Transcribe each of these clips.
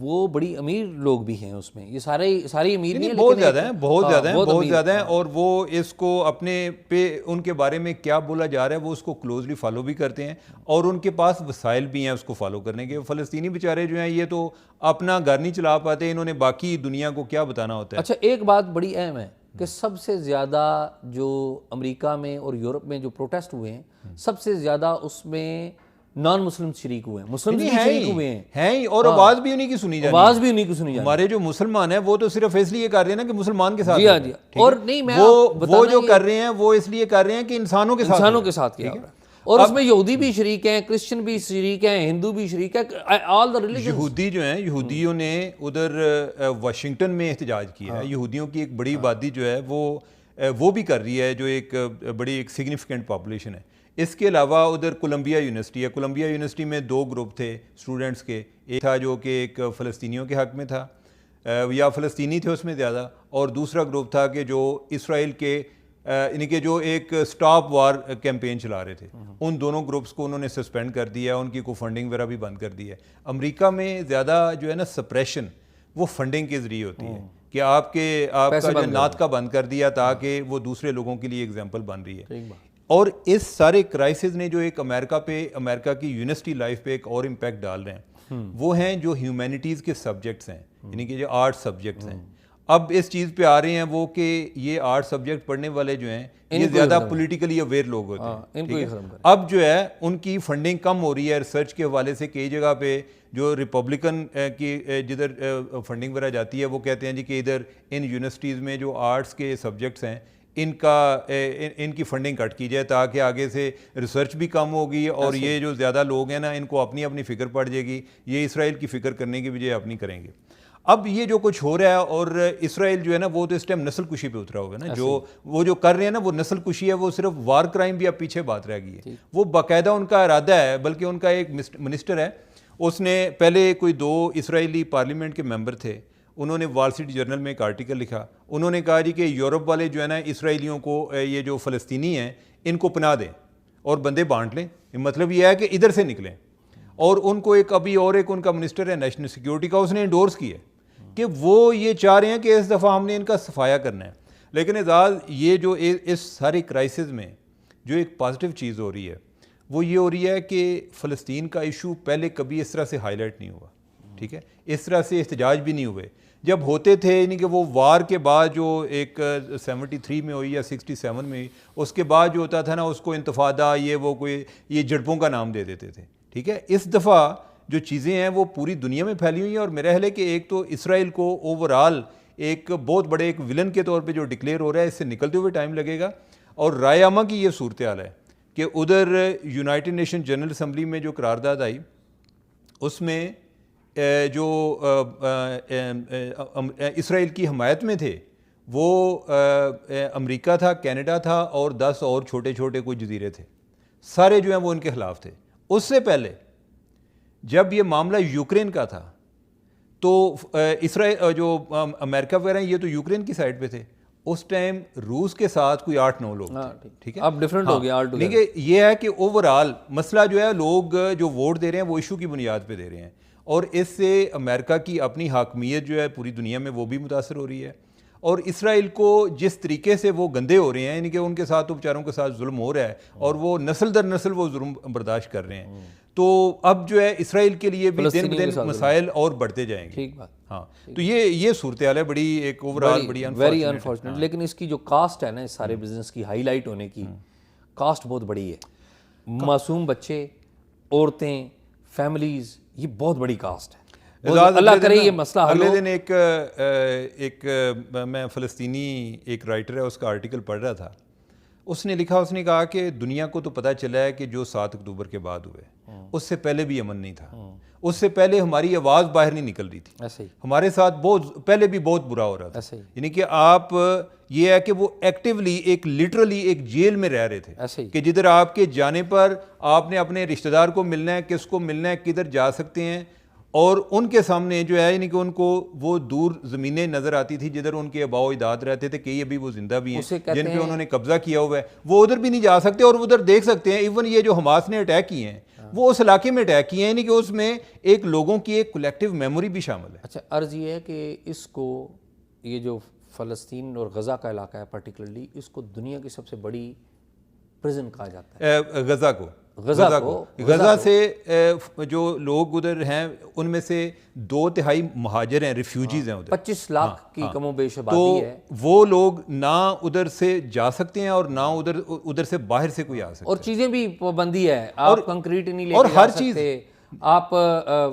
وہ بڑی امیر لوگ بھی ہیں اس میں, یہ ساری امیر نہیں ہیں, بہت لیکن زیادہ ہیں, بہت زیادہ ہیں, بہت زیادہ ہیں, ہاں. اور وہ اس کو اپنے پہ ان کے بارے میں کیا بولا جا رہا ہے وہ اس کو کلوزلی فالو بھی کرتے ہیں, اور ان کے پاس وسائل بھی ہیں اس کو فالو کرنے کے. فلسطینی بیچارے جو ہیں یہ تو اپنا گھر نہیں چلا پاتے, انہوں نے باقی دنیا کو کیا بتانا ہوتا ہے. اچھا ایک بات بڑی اہم ہے کہ سب سے زیادہ جو امریکہ میں اور یورپ میں جو پروٹیسٹ ہوئے ہیں, سب سے زیادہ اس میں نان مسلم شریک ہوئے ہیں, مسلم بھی شریک ہوئے ہیں ہی, اور آواز بھی انہیں کی سنی جاتی ہے. آواز بھی انہیں کی سنی جاتی ہے. ہمارے جو مسلمان ہیں وہ تو صرف اس لیے کر رہے ہیں نا کہ مسلمان کے ساتھ, جی ہاں جی, اور نہیں میں وہ جو کر رہے ہیں وہ اس لیے کر رہے ہیں کہ انسانوں کے ساتھ کیا, اور اس میں یہودی بھی شریک ہیں, کرسچن بھی شریک ہیں, ہندو بھی شریک ہے, آل دا ریلیجنز. یہودی جو ہیں, یہودیوں نے ادھر واشنگٹن میں احتجاج کیا ہے. یہودیوں کی ایک بڑی آبادی جو ہے وہ بھی کر رہی ہے, جو ایک بڑی ایک سگنیفیکنٹ پاپولیشن ہے. اس کے علاوہ ادھر کولمبیا یونیورسٹی ہے. کولمبیا یونیورسٹی میں 2 گروپ تھے اسٹوڈنٹس کے, ایک تھا جو کہ ایک فلسطینیوں کے حق میں تھا, یا فلسطینی تھے اس میں زیادہ, اور دوسرا گروپ تھا کہ جو اسرائیل کے یعنی کہ جو ایک سٹاپ وار کیمپین چلا رہے تھے. ان دونوں گروپس کو انہوں نے سسپینڈ کر دیا, ان کی کو فنڈنگ وغیرہ بھی بند کر دی ہے. امریکہ میں زیادہ جو ہے نا سپریشن وہ فنڈنگ کے ذریعے ہوتی ہے, کہ آپ کا جو نعت کا بند کر دیا تاکہ وہ دوسرے لوگوں کے لیے ایگزامپل بن رہی ہے. اور اس سارے کرائسس نے جو ایک امریکہ کی یونیورسٹی لائف پہ ایک اور امپیکٹ ڈال رہے ہیں, وہ ہیں جو ہیومینٹیز کے سبجیکٹس ہیں, یعنی کہ جو آرٹ سبجیکٹس ہیں. اب اس چیز پہ آ رہے ہیں وہ کہ یہ آرٹ سبجیکٹ پڑھنے والے جو ہیں یہ زیادہ پولیٹیکلی اویئر لوگ ہوتے ہیں. اب جو ہے ان کی فنڈنگ کم ہو رہی ہے ریسرچ کے حوالے سے. کئی جگہ پہ جو ریپبلکن کی جدھر فنڈنگ وغیرہ جاتی ہے وہ کہتے ہیں جی کہ ادھر ان یونیورسٹیز میں جو آرٹس کے سبجیکٹس ہیں ان کی فنڈنگ کٹ کی جائے تاکہ آگے سے ریسرچ بھی کم ہوگی, اور یہ جو زیادہ لوگ ہیں نا ان کو اپنی اپنی فکر پڑ جائے گی, یہ اسرائیل کی فکر کرنے کی بجائے اپنی کریں گے. اب یہ جو کچھ ہو رہا ہے, اور اسرائیل جو ہے نا وہ تو اس ٹائم نسل کشی پہ اترا ہوگا نا, وہ جو کر رہے ہیں نا وہ نسل کشی ہے, وہ صرف وار کرائم بھی اب پیچھے بات رہ گئی ہے. وہ باقاعدہ ان کا ارادہ ہے, بلکہ ان کا ایک منسٹر ہے, اس نے پہلے کوئی 2 اسرائیلی پارلیمنٹ کے ممبر تھے, انہوں نے وال اسٹریٹ جرنل میں ایک آرٹیکل لکھا. انہوں نے کہا جی کہ یورپ والے جو ہے نا اسرائیلیوں کو, یہ جو فلسطینی ہیں ان کو پناہ دیں اور بندے بانٹ لیں. مطلب یہ ہے کہ ادھر سے نکلیں. اور ان کو ایک ان کا منسٹر ہے نیشنل سیکیورٹی کا, اس نے انڈورس کیا کہ وہ یہ چاہ رہے ہیں کہ اس دفعہ ہم نے ان کا صفایا کرنا ہے. لیکن اعزاز, یہ جو اس سارے کرائسس میں جو ایک پازیٹیو چیز ہو رہی ہے وہ یہ ہو رہی ہے کہ فلسطین کا ایشو پہلے کبھی اس طرح سے ہائی لائٹ نہیں ہوا, ٹھیک ہے, اس طرح سے احتجاج بھی نہیں ہوئے. جب ہوتے تھے یعنی کہ وہ وار کے بعد جو ایک 73 میں ہوئی یا 67 میں ہوئی, اس کے بعد جو ہوتا تھا نا اس کو انتفاضہ یہ جھڑپوں کا نام دے دیتے تھے, ٹھیک ہے. اس دفعہ جو چیزیں ہیں وہ پوری دنیا میں پھیلی ہوئی ہیں, اور میرا خیال ہے کہ ایک تو اسرائیل کو اوورآل ایک بہت بڑے ایک ولن کے طور پہ جو ڈکلیئر ہو رہا ہے, اس سے نکلتے ہوئے ٹائم لگے گا. اور رائے عامہ کی یہ صورتحال ہے کہ ادھر یونائٹڈ نیشن جنرل اسمبلی میں جو قرارداد آئی اس میں جو اسرائیل کی حمایت میں تھے وہ امریکہ تھا, کینیڈا تھا, اور 10 اور چھوٹے چھوٹے کوئی جزیرے تھے, سارے جو ہیں وہ ان کے خلاف تھے. اس سے پہلے جب یہ معاملہ یوکرین کا تھا تو اسرائیل جو امریکہ وغیرہ ہیں یہ تو یوکرین کی سائڈ پہ تھے. اس ٹائم روس کے ساتھ کوئی 8-9 لوگ تھے, ٹھیک ہے. اب ڈفرینٹ ہو گیا. لیکن یہ ہے کہ اوورآل مسئلہ جو ہے لوگ جو ووٹ دے رہے ہیں وہ ایشو کی بنیاد پہ دے رہے ہیں, اور اس سے امریکہ کی اپنی حاکمیت جو ہے پوری دنیا میں وہ بھی متاثر ہو رہی ہے. اور اسرائیل کو جس طریقے سے وہ گندے ہو رہے ہیں, یعنی کہ ان کے ساتھ تو بیچاروں کے ساتھ ظلم ہو رہا ہے, اور وہ نسل در نسل وہ ظلم برداشت کر رہے ہیں, تو اب جو ہے اسرائیل کے لیے بھی دن بدن مسائل اور بڑھتے جائیں گے. ٹھیک بات. ہاں, تو یہ صورتحال ہے بڑی ایک اوورآل بڑی ویری انفارچونیٹ. لیکن اس کی جو کاسٹ ہے نا اس سارے بزنس کی ہائی لائٹ ہونے کی کاسٹ بہت بڑی ہے. معصوم بچے, عورتیں, فیملیز, یہ بہت بڑی کاسٹ ہے. اللہ کرے یہ مسئلہ حل ہو. اگلے دن ایک میں فلسطینی ایک رائٹر ہے اس کا آرٹیکل پڑھ رہا تھا, اس نے لکھا, اس نے کہا کہ دنیا کو تو پتہ چلا ہے کہ جو 7 اکتوبر کے بعد ہوئے اس سے پہلے بھی امن نہیں تھا, اس سے پہلے ہماری آواز باہر نہیں نکل رہی تھی, ہمارے ساتھ بہت پہلے بھی بہت برا ہو رہا تھا. یعنی کہ آپ یہ ہے کہ وہ ایکٹیولی ایک لٹرلی ایک جیل میں رہ رہے تھے کہ جدھر آپ کے جانے پر آپ نے اپنے رشتہ دار کو ملنا ہے, کس کو ملنا ہے, کدھر جا سکتے ہیں, اور ان کے سامنے جو ہے یعنی کہ ان کو وہ دور زمینیں نظر آتی تھی جدھر ان کے آباء و اجداد رہتے تھے, کئی ابھی وہ زندہ بھی ہیں جن پہ انہوں نے قبضہ کیا ہوا ہے, وہ ادھر بھی نہیں جا سکتے اور ادھر دیکھ سکتے ہیں. ایون یہ جو حماس نے اٹیک کیے ہیں وہ اس علاقے میں اٹیک کیے ہیں، یعنی کہ اس میں ایک لوگوں کی ایک کولیکٹیو میموری بھی شامل ہے. اچھا عرض یہ ہے کہ اس کو یہ جو فلسطین اور غزہ کا علاقہ ہے پرٹیکولرلی، اس کو دنیا کی سب سے بڑی پریزن کہا جاتا ہے. غزہ سے جو لوگ ادھر ہیں ان میں سے 2/3 مہاجر ہیں، ریفیوجیز ہیں ادھر. 25 لاکھ کی کم و بیش آبادی ہے. تو وہ لوگ نہ ادھر سے جا سکتے ہیں اور نہ ادھر سے باہر سے کوئی آ سکتا ہے. اور چیزیں بھی پابندی ہے، آپ کنکریٹ نہیں لے کے جا سکتے، آپ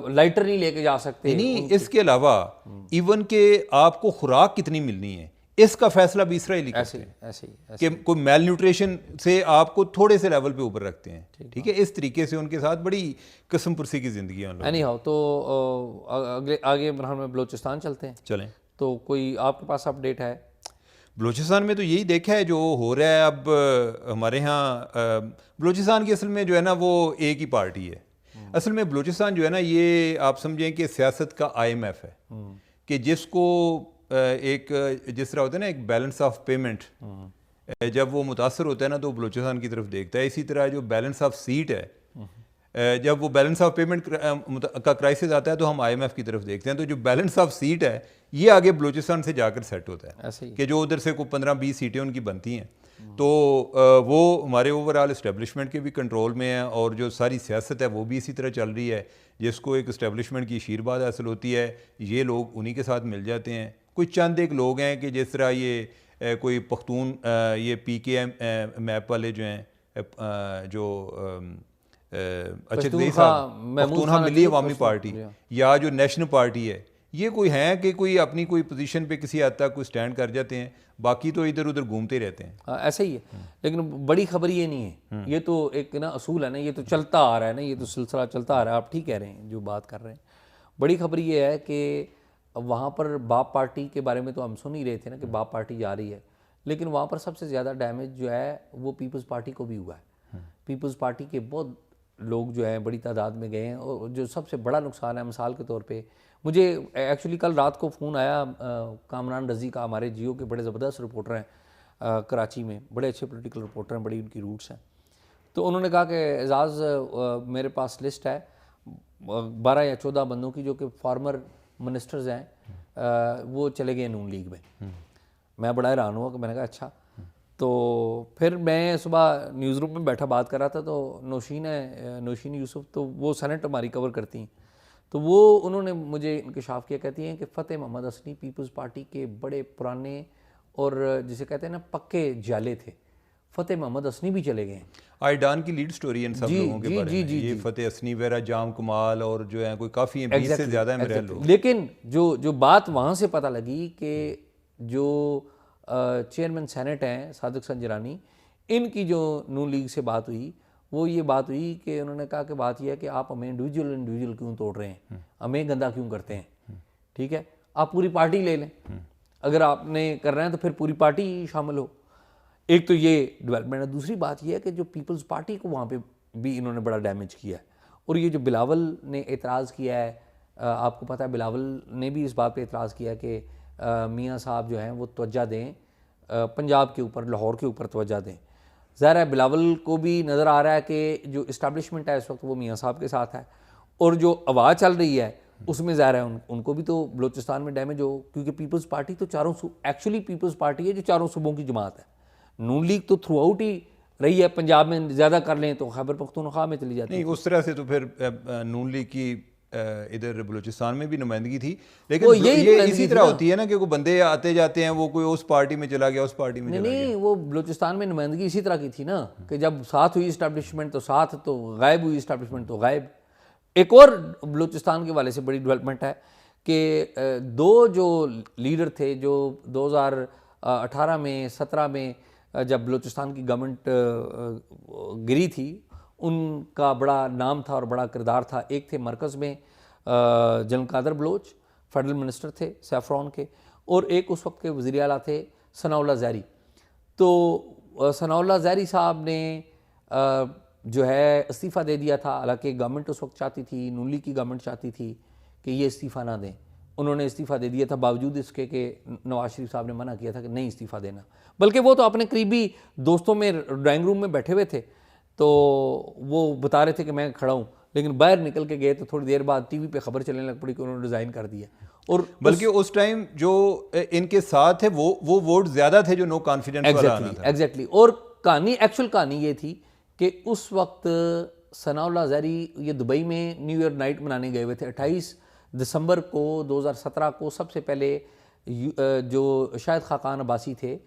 لائٹر نہیں لے کے جا سکتے. نہیں، اس کے علاوہ ایون کہ آپ کو خوراک کتنی ملنی ہے اس کا فیصلہ بھی اسرائیلی کرتے ہیں کہ کوئی میل نیوٹریشن سے آپ کو تھوڑے سے لیول پہ اوپر رکھتے ہیں. ٹھیک ہے، اس طریقے سے ان کے ساتھ بڑی قسم پرسی کی زندگی ہے. اینی ہاؤ، تو آگے ہم بلوچستان چلتے ہیں. چلیں. تو کوئی آپ کے پاس اپڈیٹ ہے؟ بلوچستان میں تو یہی دیکھا ہے جو ہو رہا ہے اب ہمارے ہاں. بلوچستان کی اصل میں جو ہے نا وہ ایک ہی پارٹی ہے. اصل میں بلوچستان جو ہے نا یہ آپ سمجھیں کہ سیاست کا IMF ہے کہ جس کو ایک جس طرح ہوتا ہے نا ایک بیلنس آف پیمنٹ، جب وہ متاثر ہوتا ہے نا تو بلوچستان کی طرف دیکھتا ہے. اسی طرح جو بیلنس آف سیٹ ہے، جب وہ بیلنس آف پیمنٹ کا کرائسس آتا ہے تو ہم IMF کی طرف دیکھتے ہیں. تو جو بیلنس آف سیٹ ہے یہ آگے بلوچستان سے جا کر سیٹ ہوتا ہے کہ جو ادھر سے کوئی 15-20 سیٹیں ان کی بنتی ہیں تو وہ ہمارے اوورآل اسٹیبلشمنٹ کے بھی کنٹرول میں ہے، اور جو ساری سیاست ہے وہ بھی اسی طرح چل رہی ہے. جس کو ایک اسٹیبلشمنٹ کی آشیرواد حاصل ہوتی ہے یہ لوگ انہی کے ساتھ مل جاتے ہیں. کوئی چند ایک لوگ ہیں کہ جس طرح یہ کوئی پختون، یہ PKM میپ والے جو ہیں، جو اچھے صاحب پختونخوا ملی عوامی پارٹی یا جو نیشنل پارٹی ہے، یہ کوئی ہیں کہ کوئی اپنی کوئی پوزیشن پہ کسی حد تک کوئی سٹینڈ کر جاتے ہیں، باقی تو ادھر ادھر گھومتے رہتے ہیں. ایسا ہی ہے. لیکن بڑی خبر یہ نہیں ہے، یہ تو ایک نا اصول ہے نا، یہ تو چلتا آ رہا ہے نا، یہ تو سلسلہ چلتا آ رہا ہے. آپ ٹھیک کہہ رہے ہیں جو بات کر رہے ہیں. بڑی خبر یہ ہے کہ وہاں پر باپ پارٹی کے بارے میں تو ہم سن ہی رہے تھے نا کہ باپ پارٹی جا رہی ہے، لیکن وہاں پر سب سے زیادہ ڈیمیج جو ہے وہ پیپلز پارٹی کو بھی ہوا ہے. پیپلز پارٹی کے بہت لوگ جو ہیں بڑی تعداد میں گئے ہیں، اور جو سب سے بڑا نقصان ہے مثال کے طور پہ مجھے ایکچولی کل رات کو فون آیا کامران رضی کا، ہمارے جیو کے بڑے زبردست رپورٹر ہیں کراچی میں، بڑے اچھے پولیٹیکل رپورٹر ہیں، بڑی ان کی روٹس ہیں. تو انہوں نے کہا کہ اعزاز میرے پاس لسٹ ہے 12 یا 14 بندوں کی جو کہ فارمر منسٹرز ہیں، وہ چلے گئے نون لیگ میں. میں بڑا حیران ہوا کہ میں نے کہا اچھا. تو پھر میں صبح نیوز روم میں بیٹھا بات کر رہا تھا تو نوشین یوسف، تو وہ سینٹ ہماری کور کرتی ہیں، تو وہ انہوں نے مجھے انکشاف کیا، کہتی ہیں کہ فتح محمد حسنی پیپلز پارٹی کے بڑے پرانے اور جسے کہتے ہیں نا پکے جالے تھے. فتح محمد حسنی بھی چلے گئے ہیں. آئیڈان کی لیڈ سٹوری ان سب لوگوں کے بارے میں، یہ فتح حسنی وغیرہ، جام کمال اور جو ہیں کوئی کافی ہیں، 20 سے زیادہ ہیں میرے لوگ. لیکن جو بات وہاں سے پتہ لگی کہ جو چیئرمین سینٹ ہیں صادق سنجرانی، ان کی جو نون لیگ سے بات ہوئی وہ یہ بات ہوئی کہ انہوں نے کہا کہ بات یہ ہے کہ آپ ہمیں انڈیویجول کیوں توڑ رہے ہیں، ہمیں گندا کیوں کرتے ہیں. ٹھیک ہے، آپ پوری پارٹی لے لیں، اگر آپ نے کر رہے ہیں تو پھر پوری پارٹی شامل ہو. ایک تو یہ ڈیولپمنٹ ہے. دوسری بات یہ ہے کہ جو پیپلز پارٹی کو وہاں پہ بھی انہوں نے بڑا ڈیمیج کیا ہے. اور یہ جو بلاول نے اعتراض کیا ہے، آپ کو پتہ ہے بلاول نے بھی اس بات پہ اعتراض کیا کہ میاں صاحب جو ہیں وہ توجہ دیں پنجاب کے اوپر، لاہور کے اوپر توجہ دیں. ظاہر ہے بلاول کو بھی نظر آ رہا ہے کہ جو اسٹیبلشمنٹ ہے اس وقت وہ میاں صاحب کے ساتھ ہے، اور جو آواز چل رہی ہے اس میں ظاہر ہے ان کو بھی تو بلوچستان میں ڈیمیج ہو، کیونکہ پیپلز پارٹی تو ایکچولی پیپلز پارٹی ہے جو چاروں صوبوں کی جماعت ہے. نون لیگ تو تھرو آؤٹ ہی رہی ہے، پنجاب میں زیادہ کر لیں تو خیبر پختونخوا میں چلی جاتی ہے. نہیں، اس طرح سے تو پھر نون لیگ کی ادھر بلوچستان میں بھی نمائندگی تھی، لیکن یہ اسی طرح ہوتی ہے نا کہ کوئی بندے آتے جاتے ہیں، وہ کوئی اس پارٹی میں چلا گیا، اس پارٹی میں چلا گیا. نہیں، وہ بلوچستان میں نمائندگی اسی طرح کی تھی نا کہ جب ساتھ ہوئی اسٹیبلشمنٹ تو ساتھ، تو غائب ہوئی اسٹیبلشمنٹ تو غائب. ایک اور بلوچستان کے والے سے بڑی ڈیولپمنٹ ہے کہ دو جو لیڈر تھے جو 2018 میں 17 میں جب بلوچستان کی گورنمنٹ گری تھی، ان کا بڑا نام تھا اور بڑا کردار تھا. ایک تھے مرکز میں جنرل قادر بلوچ، فیڈرل منسٹر تھے سیفرون کے، اور ایک اس وقت کے وزیر اعلیٰ تھے ثناء اللہ زہری. تو ثناء اللہ زہری صاحب نے جو ہے استعفیٰ دے دیا تھا، حالانکہ گورنمنٹ اس وقت چاہتی تھی، نون لیگ کی گورنمنٹ چاہتی تھی کہ یہ استعفیٰ نہ دیں. انہوں نے استعفیٰ دے دیا تھا باوجود اس کے کہ نواز شریف صاحب نے منع کیا تھا کہ نہیں استعفیٰ دینا، بلکہ وہ تو اپنے قریبی دوستوں میں ڈرائنگ روم میں بیٹھے ہوئے تھے. تو وہ بتا رہے تھے کہ میں کھڑا ہوں، لیکن باہر نکل کے گئے تو تھوڑی دیر بعد ٹی وی پہ خبر چلنے لگ پڑی کہ انہوں نے ریزائن کر دیا. اور بلکہ اس ٹائم جو ان کے ساتھ تھے وہ ووٹ زیادہ تھے جو نو کانفیڈنس والا آنا تھا. ایگزیکٹلی. اور ایکچوئل کہانی یہ تھی کہ اس وقت ثناء اللہ زہری یہ دبئی میں نیو ایئر نائٹ منانے گئے ہوئے تھے 28 دسمبر کو 2017 کو. سب سے پہلے جو شاہد خاقان عباسی تھے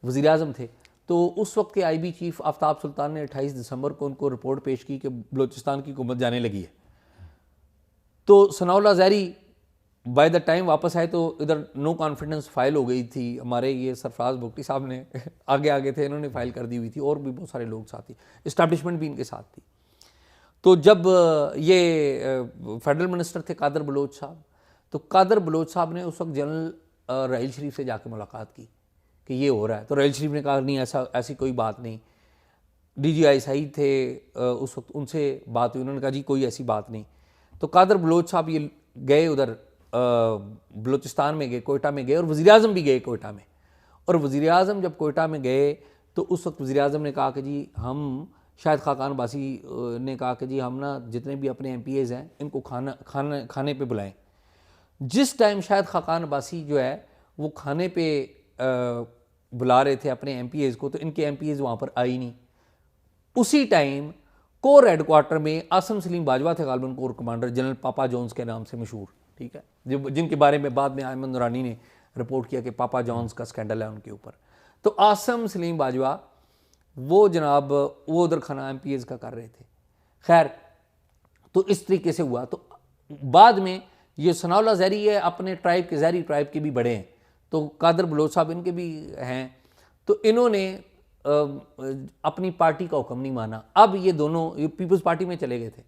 وزیر اعظم تھے، تو اس وقت کے آئی بی چیف آفتاب سلطان نے 28 دسمبر کو ان کو رپورٹ پیش کی کہ بلوچستان کی حکومت جانے لگی ہے. تو ثناء اللہ زہری بائی دا ٹائم واپس آئے تو ادھر نو کانفیڈنس فائل ہو گئی تھی. ہمارے یہ سرفراز بگٹی صاحب نے آگے تھے، انہوں نے فائل کر دی ہوئی تھی، اور بھی بہت سارے لوگ ساتھ تھی، اسٹیبلشمنٹ بھی ان کے ساتھ تھی. تو جب یہ فیڈرل منسٹر تھے قادر بلوچ صاحب، تو قادر بلوچ صاحب نے اس وقت جنرل راحیل شریف سے جا کے ملاقات کی کہ یہ ہو رہا ہے. تو راحیل شریف نے کہا نہیں ایسی کوئی بات نہیں. ڈی جی آئی سعید تھے اس وقت، ان سے بات ہوئی، انہوں نے کہا جی کوئی ایسی بات نہیں. تو قادر بلوچ صاحب یہ گئے ادھر بلوچستان میں گئے، کوئٹہ میں گئے، اور وزیر اعظم بھی گئے کوئٹہ میں. اور وزیر اعظم جب کوئٹہ میں گئے تو اس وقت وزیر اعظم نے کہا کہ جی ہم شاہد خاقان عباسی نے کہا کہ جی ہم نا جتنے بھی اپنے ایم پی ایز ہیں ان کو کھانے پہ بلائیں. جس ٹائم شاہد خاقان عباسی جو ہے وہ کھانے پہ بلا رہے تھے اپنے ایم پی ایز کو، تو ان کے ایم پی ایز وہاں پر آئی نہیں. اسی ٹائم کور ہیڈ کوارٹر میں عاصم سلیم باجوہ تھے غالباً کور کمانڈر، جنرل پاپا جونز کے نام سے مشہور، ٹھیک ہے، جن کے بارے میں بعد میں ایمن نورانی نے رپورٹ کیا کہ پاپا جونز کا سکینڈل ہے ان کے اوپر. تو عاصم سلیم باجوہ وہ جناب وہ ادھر کھانا ایم پی ایز کا کر رہے تھے. خیر تو اس طریقے سے ہوا. تو بعد میں یہ ثناء اللہ زہری ہے اپنے ٹرائب کے، زہری ٹرائب کے بھی بڑے ہیں، تو قادر بلوچ صاحب ان کے بھی ہیں. تو انہوں نے اپنی پارٹی کا حکم نہیں مانا. اب یہ دونوں پیپلز پارٹی میں چلے گئے تھے،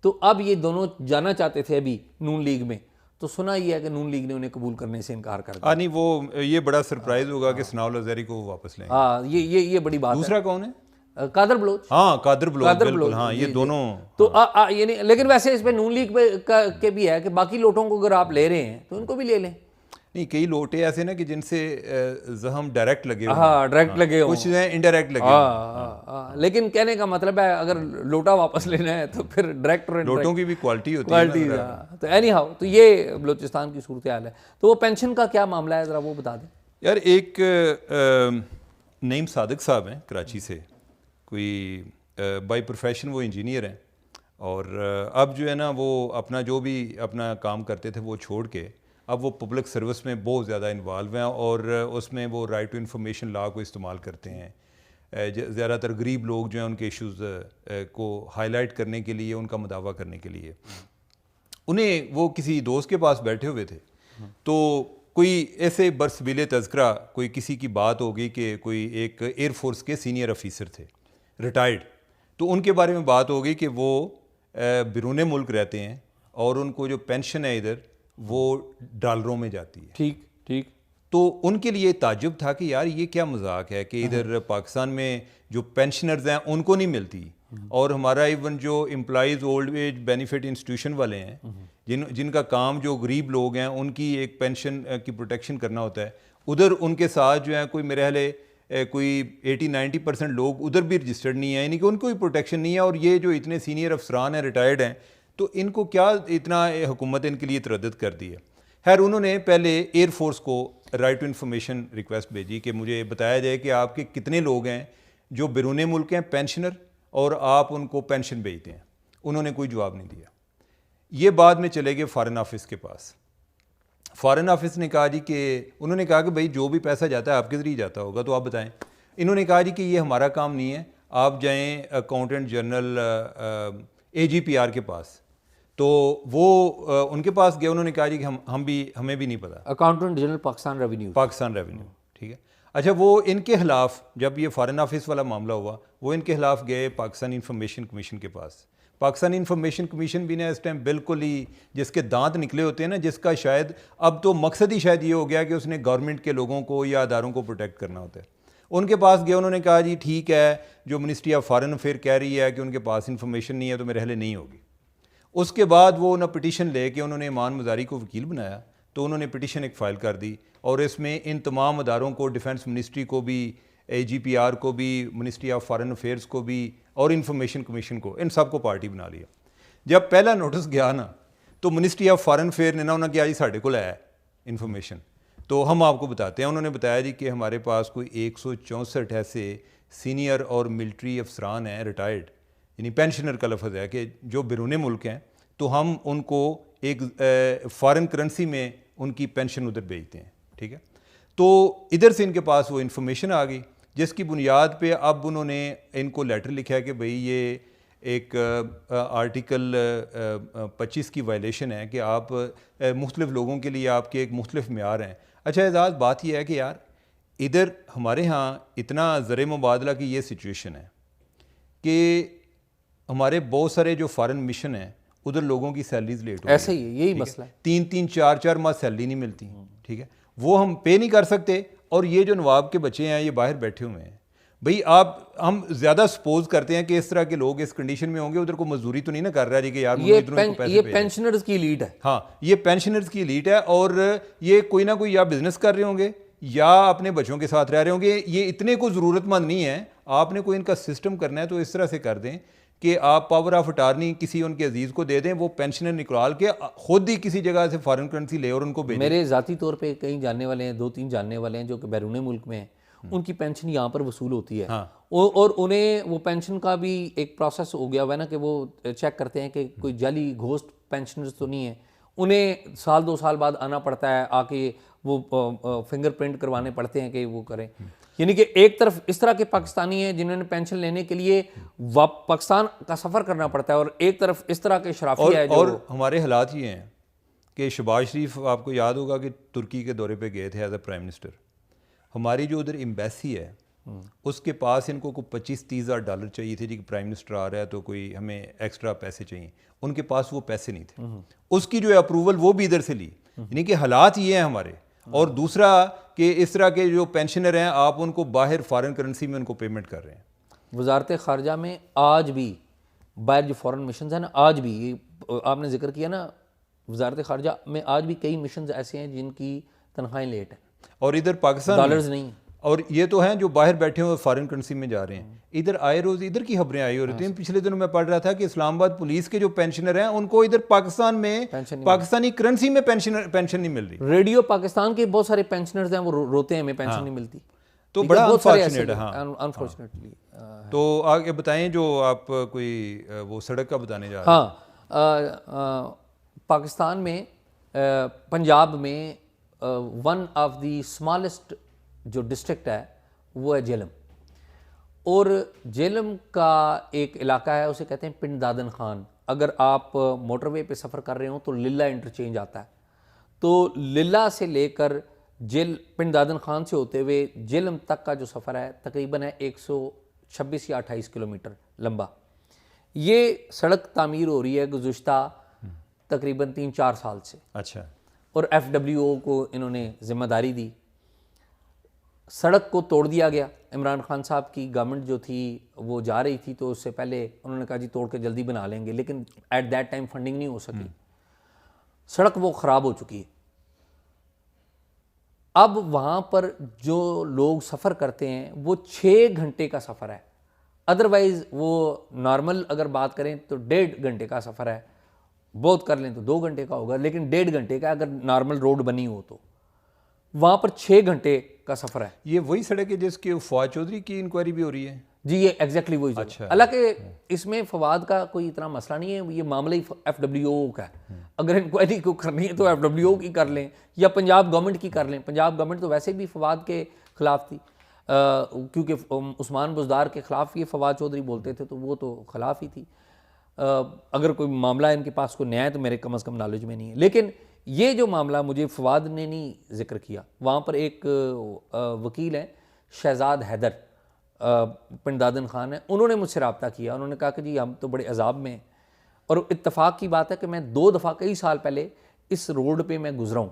تو اب یہ دونوں جانا چاہتے تھے ابھی نون لیگ میں. تو سنا یہ ہے کہ نون لیگ نے انہیں قبول کرنے سے انکار کر دیا. نہیں وہ یہ بڑا سرپرائز ہوگا کہ ثناء اللہ زہری کو واپس لیں گے. ہاں یہ بڑی بات ہے. دوسرا کون ہے؟ قادر بلوچ. ہاں قادر بلوچ بالکل، ہاں یہ دونوں. تو یعنی لیکن ویسے اس پہ نون لیگ کے بھی ہے کہ باقی لوٹوں کو اگر آپ لے رہے ہیں تو ان کو بھی لے لیں. نہیں کئی لوٹے ایسے نا کہ جن سے زخم ڈائریکٹ لگے ہوئے، ہاں ڈائریکٹ لگے ہوں، کچھ ہیں انڈائریکٹ لگے ہوئے. لیکن کہنے کا مطلب ہے اگر لوٹا واپس لینا ہے تو پھر ڈائریکٹ لوٹوں کی بھی کوالٹی ہوتی ہے. تو اینی ہاؤ تو یہ بلوچستان کی صورتحال ہے. تو وہ پینشن کا کیا معاملہ ہے ذرا وہ بتا دیں یار. ایک نعیم صادق صاحب ہیں کراچی سے، کوئی بائی پروفیشن وہ انجینئر ہیں، اور اب جو ہے نا وہ اپنا جو بھی اپنا کام کرتے تھے وہ چھوڑ کے اب وہ پبلک سروس میں بہت زیادہ انوالو ہیں، اور اس میں وہ رائٹ ٹو انفارمیشن لا کو استعمال کرتے ہیں. زیادہ تر غریب لوگ جو ہیں ان کے ایشوز کو ہائی لائٹ کرنے کے لیے، ان کا مداوع کرنے کے لیے. انہیں وہ کسی دوست کے پاس بیٹھے ہوئے تھے، تو کوئی ایسے برسبیل تذکرہ کوئی کسی کی بات ہو گئی کہ کوئی ایک ایئر فورس کے سینئر آفیسر تھے ریٹائرڈ، تو ان کے بارے میں بات ہو گئی کہ وہ بیرون ملک رہتے ہیں اور ان کو جو پینشن ہے ادھر وہ ڈالروں میں جاتی ہے. ٹھیک. تو ان کے لیے تعجب تھا کہ یار یہ کیا مذاق ہے کہ ادھر پاکستان میں جو پینشنرز ہیں ان کو نہیں ملتی، اور ہمارا ایون جو employees old age benefit institution والے ہیں جن کا کام جو غریب لوگ ہیں ان کی ایک پینشن کی پروٹیکشن کرنا ہوتا ہے، ادھر ان کے ساتھ جو ہے کوئی میرے حال کوئی 80-90% لوگ ادھر بھی رجسٹرڈ نہیں ہیں، یعنی کہ ان کو بھی پروٹیکشن نہیں ہے. اور یہ جو اتنے سینئر افسران ہیں ریٹائرڈ ہیں، تو ان کو کیا اتنا حکومت ان کے لیے تردد کر دی ہے. خیر انہوں نے پہلے ایئر فورس کو رائٹ ٹو انفارمیشن ریکویسٹ بھیجی کہ مجھے بتایا جائے کہ آپ کے کتنے لوگ ہیں جو بیرون ملک ہیں پینشنر، اور آپ ان کو پینشن بھیجتے ہیں. انہوں نے کوئی جواب نہیں دیا. یہ بعد میں چلے گئے فارن آفس کے پاس. فارن آفس نے کہا جی کہ انہوں نے کہا کہ بھائی جو بھی پیسہ جاتا ہے آپ کے ذریعے جاتا ہوگا تو آپ بتائیں. انہوں نے کہا جی کہ یہ ہمارا کام نہیں ہے، آپ جائیں اکاؤنٹنٹ جنرل AGPR کے پاس. تو وہ ان کے پاس گئے، انہوں نے کہا جی کہ ہمیں بھی نہیں پتا. اکاؤنٹنٹ جنرل پاکستان ریونیو، ٹھیک ہے. اچھا وہ ان کے خلاف جب یہ فارن آفس والا معاملہ ہوا وہ ان کے خلاف گئے پاکستان انفارمیشن کمیشن کے پاس. پاکستان انفارمیشن کمیشن بھی نے اس ٹائم بالکل ہی جس کے دانت نکلے ہوتے ہیں نا، جس کا شاید اب تو مقصد ہی شاید یہ ہو گیا کہ اس نے گورنمنٹ کے لوگوں کو یا اداروں کو پروٹیکٹ کرنا ہوتا ہے. ان کے پاس گئے، انہوں نے کہا جی ٹھیک ہے جو منسٹری آف فارن افیئر کہہ رہی ہے کہ ان کے پاس انفارمیشن نہیں ہے تو میرے حل نہیں ہوگی. اس کے بعد وہ نہ پٹیشن لے کے انہوں نے ایمان مزاری کو وکیل بنایا، تو انہوں نے پٹیشن ایک فائل کر دی، اور اس میں ان تمام اداروں کو ڈیفنس منسٹری کو بھی AGPR کو بھی, منسٹری آف فارن افیئرس کو بھی اور انفارمیشن کمیشن کو, ان سب کو پارٹی بنا لیا. جب پہلا نوٹس گیا نا تو منسٹری آف فارن افیئر نے نا انہوں نے کیا جی ساڑھے کو ہے انفارمیشن, تو ہم آپ کو بتاتے ہیں. انہوں نے بتایا جی کہ ہمارے پاس کوئی 164 ایسے سینئر اور ملٹری افسران ہیں ریٹائرڈ, یعنی پینشنر کا لفظ ہے کہ جو بیرون ملک ہیں, تو ہم ان کو ایک فارن کرنسی میں ان کی پینشن ادھر بھیجتے ہیں. ٹھیک ہے, تو ادھر سے ان کے پاس وہ انفارمیشن آ گئی, جس کی بنیاد پہ اب انہوں نے ان کو لیٹر لکھا ہے کہ بھئی یہ ایک آرٹیکل 25 کی وائلیشن ہے کہ آپ مختلف لوگوں کے لیے آپ کے ایک مختلف معیار ہیں. اچھا اعزاز, بات یہ ہے کہ یار ادھر ہمارے ہاں اتنا زر مبادلہ کی یہ سچویشن ہے کہ ہمارے بہت سارے جو فارن مشن ہیں ادھر لوگوں کی سیلریز لیٹ ہو ایسے ہی ہے, یہی مسئلہ ہے. 3 4 ماہ سیلری نہیں ملتی. ٹھیک ہے, وہ ہم پے نہیں کر سکتے, اور یہ جو نواب کے بچے ہیں یہ باہر بیٹھے ہوئے ہیں. بھئی ہم زیادہ سپوز کرتے ہیں کہ اس طرح کے لوگ اس کنڈیشن میں ہوں گے, ادھر کو مزدوری تو نہیں نہ کر رہا جی کہ یار یہ پینشنرز کی لیڈ ہے. ہاں, یہ پینشنرز کی لیڈ ہے, اور یہ کوئی نہ کوئی یا بزنس کر رہے ہوں گے یا اپنے بچوں کے ساتھ رہ رہے ہوں گے. یہ اتنے کو ضرورت مند نہیں ہے, آپ نے کوئی ان کا سسٹم کرنا ہے تو اس طرح سے کر دیں کہ آپ پاور آف اٹارنی کسی ان کے عزیز کو دے دیں, وہ پینشنر نکال کے خود ہی کسی جگہ سے فارن کرنسی لے اور ان کو بھیجیں. میرے ذاتی طور پہ کئی جاننے والے ہیں, 2-3 جاننے والے ہیں جو کہ بیرون ملک میں ہیں, ان کی پینشن یہاں پر وصول ہوتی ہے, اور انہیں وہ پینشن کا بھی ایک پروسیس ہو گیا ہوا ہے نا کہ وہ چیک کرتے ہیں کہ کوئی جعلی گھوسٹ پینشنرز تو نہیں ہیں. انہیں 1-2 سال بعد آنا پڑتا ہے, آ کے وہ فنگر پرنٹ کروانے پڑتے ہیں کہ وہ کریں. یعنی کہ ایک طرف اس طرح کے پاکستانی ہیں جنہوں نے پینشن لینے کے لیے پاکستان کا سفر کرنا پڑتا ہے, اور ایک طرف اس طرح کے شرافی ہے. اور ہمارے حالات یہ ہیں کہ شہباز شریف آپ کو یاد ہوگا کہ ترکی کے دورے پہ گئے تھے ایز اے پرائم منسٹر. ہماری جو ادھر ایمبیسی ہے اس کے پاس ان کو کوئی 25-30 ہزار ڈالر چاہیے تھے جی کہ پرائم منسٹر آ رہا ہے تو کوئی ہمیں ایکسٹرا پیسے چاہیے. ان کے پاس وہ پیسے نہیں تھے, اس کی جو اپروول وہ بھی ادھر سے لی. یعنی کہ حالات یہ ہیں ہمارے. اور دوسرا کہ اس طرح کے جو پینشنر ہیں آپ ان کو باہر فارن کرنسی میں ان کو پیمنٹ کر رہے ہیں. وزارت خارجہ میں آج بھی باہر جو فارن مشنز ہیں نا, آج بھی یہ آپ نے ذکر کیا نا, وزارت خارجہ میں آج بھی کئی مشنز ایسے ہیں جن کی تنخواہیں لیٹ ہیں, اور ادھر پاکستان ڈالرز نہیں. اور یہ تو ہیں جو باہر بیٹھے ہوئے فارن کرنسی میں جا رہے ہیں. ادھر آئے روز ادھر کی خبریں آئی ہو رہی ہیں. پچھلے دنوں میں پڑھ رہا تھا کہ اسلام آباد پولیس کے جو پینشنر ہیں ان کو ادھر پاکستان میں پاکستانی کرنسی میں پینشن نہیں مل رہی. ریڈیو پاکستان کے بہت سارے پینشنرز ہیں, وہ روتے ہیں ہمیں پینشن نہیں ملتی. تو بڑا انفارچونیٹ ہے. انفارچونیٹلی. تو آگے بتائیں جو آپ کوئی وہ سڑک کا بتانے جا رہے ہیں. ہاں, پاکستان میں پنجاب میں ون آف دی اسمالسٹ جو ڈسٹرکٹ ہے وہ ہے جہلم, اور جہلم کا ایک علاقہ ہے اسے کہتے ہیں پنڈ دادن خان. اگر آپ موٹر وے پہ سفر کر رہے ہوں تو للہ انٹرچینج آتا ہے, تو للہ سے لے کر پنڈ دادن خان سے ہوتے ہوئے جہلم تک کا جو سفر ہے تقریباً ہے 126 یا 28 کلومیٹر لمبا. یہ سڑک تعمیر ہو رہی ہے گزشتہ تقریباً 3-4 سال سے. اچھا. اور FWO کو انہوں نے ذمہ داری دی. سڑک کو توڑ دیا گیا. عمران خان صاحب کی گورنمنٹ جو تھی وہ جا رہی تھی, تو اس سے پہلے انہوں نے کہا جی توڑ کے جلدی بنا لیں گے, لیکن ایٹ دیٹ ٹائم فنڈنگ نہیں ہو سکی. سڑک وہ خراب ہو چکی ہے. اب وہاں پر جو لوگ سفر کرتے ہیں وہ 6 گھنٹے کا سفر ہے. ادروائز وہ نارمل اگر بات کریں تو 1.5 گھنٹے کا سفر ہے, بہت کر لیں تو 2 گھنٹے کا ہوگا, لیکن 1.5 گھنٹے کا اگر نارمل روڈ بنی ہو تو وہاں پر 6 گھنٹے کا سفر ہے. یہ وہی سڑک ہے جس کی فواد چودھری کی انکوائری بھی ہو رہی ہے. جی یہ ایگزیکٹلی وہی. حالانکہ اس میں فواد کا کوئی اتنا مسئلہ نہیں ہے, یہ معاملہ ہی FWO کا ہے. اگر انکوائری کو کرنی ہے تو FWO کی کر لیں یا پنجاب گورنمنٹ کی کر لیں. پنجاب گورنمنٹ تو ویسے بھی فواد کے خلاف تھی, کیونکہ عثمان بزدار کے خلاف یہ فواد چودھری بولتے تھے, تو وہ تو خلاف ہی تھی. اگر کوئی معاملہ ان کے پاس کوئی نیا ہے تو میرے کم از کم نالج میں نہیں ہے. لیکن یہ جو معاملہ مجھے فواد نے نہیں ذکر کیا, وہاں پر ایک وکیل ہیں شہزاد حیدر, پنڈ دادن خان ہیں, انہوں نے مجھ سے رابطہ کیا. انہوں نے کہا کہ جی ہم تو بڑے عذاب میں ہیں, اور اتفاق کی بات ہے کہ میں 2 دفعہ کئی سال پہلے اس روڈ پہ میں گزرا ہوں,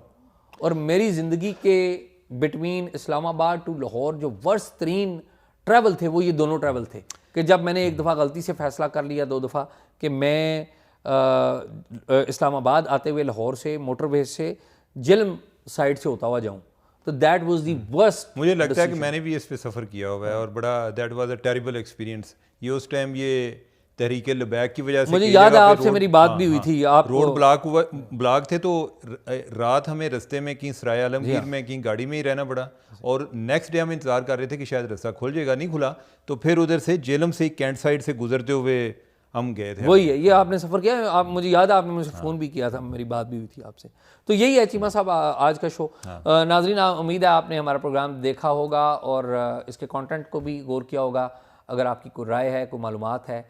اور میری زندگی کے بٹوین اسلام آباد ٹو لاہور جو ورسٹ ترین ٹریول تھے وہ یہ دونوں ٹریول تھے. کہ جب میں نے ایک دفعہ غلطی سے فیصلہ کر لیا 2 دفعہ کہ میں اسلام آباد آتے ہوئے لاہور سے موٹر وے سے جہلم سائڈ سے ہوتا ہوا جاؤں, تو دیٹ واز دی ورسٹ. مجھے لگتا ہے کہ میں نے بھی اس پہ سفر کیا ہوا ہے اور بڑا that was a terrible experience. یہ اس ٹائم یہ تحریک لبیک کی وجہ سے مجھے یاد ہے آپ سے میری بات بھی ہوئی تھی. آپ روڈ بلاک تھے تو رات ہمیں رستے میں کہیں سرائے عالمگیر میں کہیں گاڑی میں ہی رہنا پڑا, اور نیکسٹ ڈے ہم انتظار کر رہے تھے کہ شاید رستہ کھل جائے گا, نہیں کھلا, تو پھر ادھر سے جیلم سے کینٹ سائڈ سے گزرتے ہوئے ہم گئے تھے. وہی ہے, یہ آپ نے سفر کیا, آپ مجھے یاد ہے آپ نے مجھے فون بھی کیا تھا, میری بات بھی ہوئی تھی آپ سے. تو یہی ہے چیمہ صاحب آج کا شو. ناظرین امید ہے آپ نے ہمارا پروگرام دیکھا ہوگا اور اس کے کانٹینٹ کو بھی غور کیا ہوگا. اگر آپ کی کوئی رائے ہے, کوئی معلومات ہے,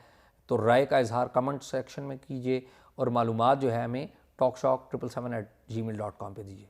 تو رائے کا اظہار کمنٹ سیکشن میں کیجیے, اور معلومات جو ہے ہمیں talkshock777@gmail.com پہ دیجیے.